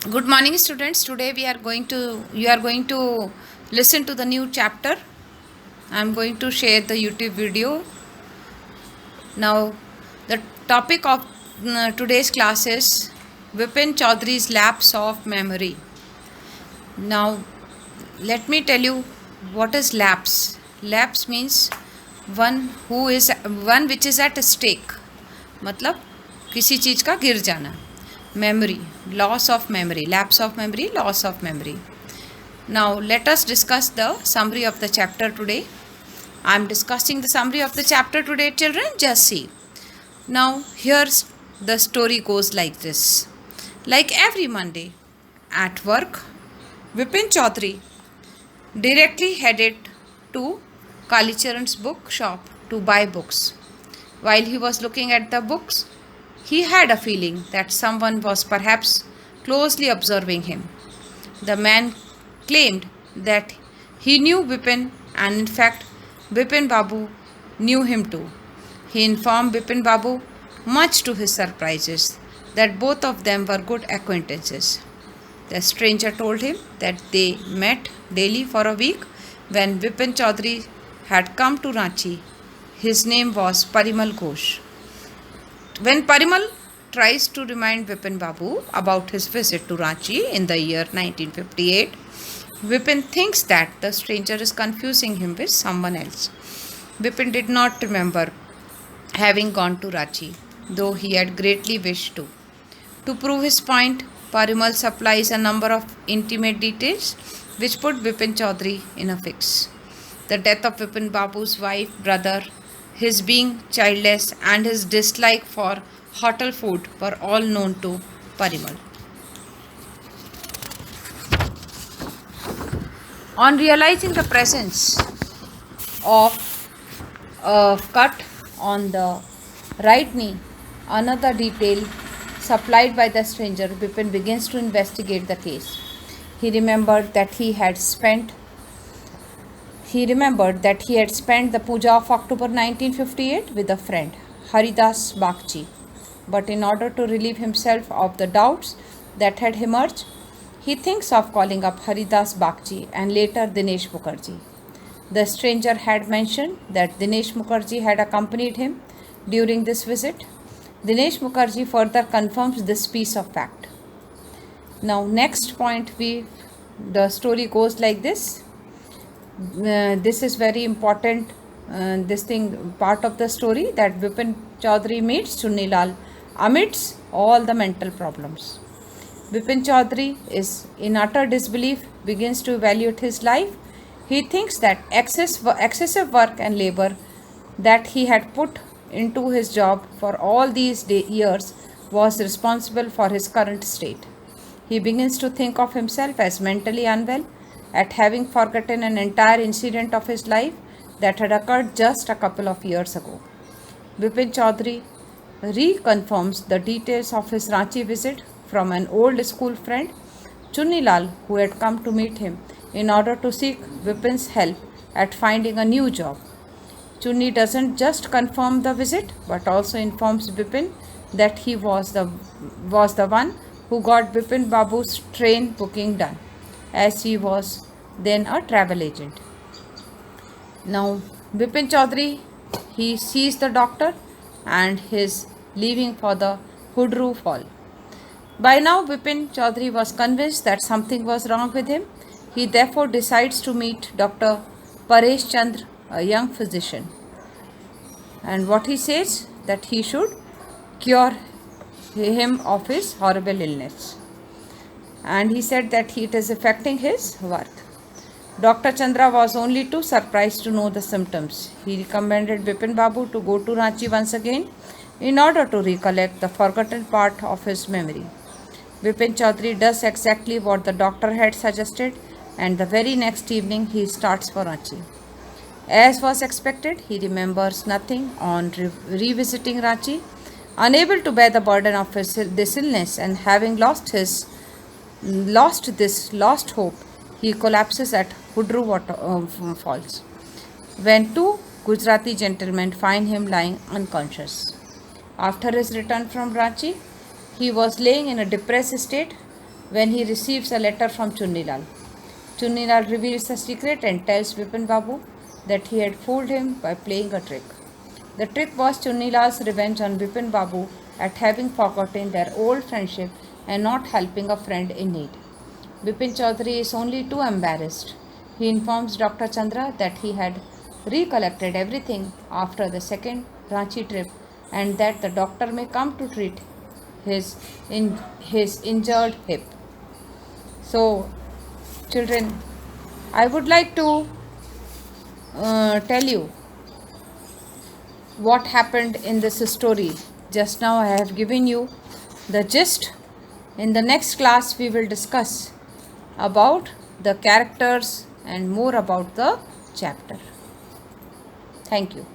Good morning, students. Today you are going to listen to the new chapter. I am going to share the YouTube video. Now, the topic of today's class is Vipin Chaudhary's lapse of memory. Now, let me tell you what is lapse. Lapse means one which is at stake. मतलब किसी चीज़ का गिर जाना. Memory, loss of memory, lapse of memory, loss of memory. Now let us discuss the summary of the chapter today. I am discussing the summary of the chapter today, children. Just see. Now here's the story goes like this. Like every Monday at work, Vipin Chaudhary directly headed to Kalicharan's bookshop to buy books. While he was looking at the books, he had a feeling that someone was perhaps closely observing him. The man claimed that he knew Bipin, and in fact, Bipin Babu knew him too. He informed Bipin Babu, much to his surprises, that both of them were good acquaintances. The stranger told him that they met daily for a week when Bipin Chaudhary had come to Ranchi. His name was Parimal Ghosh. When Parimal tries to remind Vipin Babu about his visit to Ranchi in the year 1958, Vipin thinks that the stranger is confusing him with someone else. Vipin did not remember having gone to Ranchi, though he had greatly wished to. To prove his point, Parimal supplies a number of intimate details which put Vipin Chaudhary in a fix. The death of Vipin Babu's wife, brother, his being childless, and his dislike for hotel food were all known to Parimal. On realizing the presence of a cut on the right knee, another detail supplied by the stranger, Bipin begins to investigate the case. He remembered that he had spent the puja of October 1958 with a friend, Haridas Bagchi. But in order to relieve himself of the doubts that had emerged, he thinks of calling up Haridas Bagchi and later Dinesh Mukherjee. The stranger had mentioned that Dinesh Mukherjee had accompanied him during this visit. Dinesh Mukherjee further confirms this piece of fact. Now, next point, the story goes like this. This is very important. Part of the story that Vipin Chaudhary meets Chunilal amidst all the mental problems. Vipin Chaudhary is in utter disbelief, begins to evaluate his life. He thinks that excessive work and labor that he had put into his job for all these years was responsible for his current state. He begins to think of himself as mentally unwell at having forgotten an entire incident of his life that had occurred just a couple of years ago. Vipin Chaudhary reconfirms the details of his Ranchi visit from an old school friend, Chunilal, who had come to meet him in order to seek Vipin's help at finding a new job. Chunni doesn't just confirm the visit but also informs Vipin that he was the one who got Vipin Babu's train booking done, as he was then a travel agent. Now, Vipin Chaudhary, he sees the doctor and is leaving for the Hudru Fall. By now, Vipin Chaudhary was convinced that something was wrong with him. He therefore decides to meet Dr. Paresh Chandra, a young physician. And what he says, that he should cure him of his horrible illness. And he said that it is affecting his work. Dr. Chandra was only too surprised to know the symptoms. He recommended Vipin Babu to go to Ranchi once again in order to recollect the forgotten part of his memory. Vipin Chaudhary does exactly what the doctor had suggested, and the very next evening he starts for Ranchi. As was expected, he remembers nothing on revisiting Ranchi. Unable to bear the burden of this illness and having lost hope, he collapses at Hudru Falls, when two Gujarati gentlemen find him lying unconscious. After his return from Ranchi, he was laying in a depressed state when he receives a letter from Chunnilal. Chunnilal reveals the secret and tells Vipin Babu that he had fooled him by playing a trick. The trick was Chunnilal's revenge on Vipin Babu at having forgotten their old friendship and not helping a friend in need. Bipin Chaudhary is only too embarrassed. He informs Dr. Chandra that he had recollected everything after the second Ranchi trip and that the doctor may come to treat his injured hip. So, children, I would like to tell you what happened in this story. Just now I have given you the gist. In the next class we will discuss about the characters and more about the chapter. Thank you.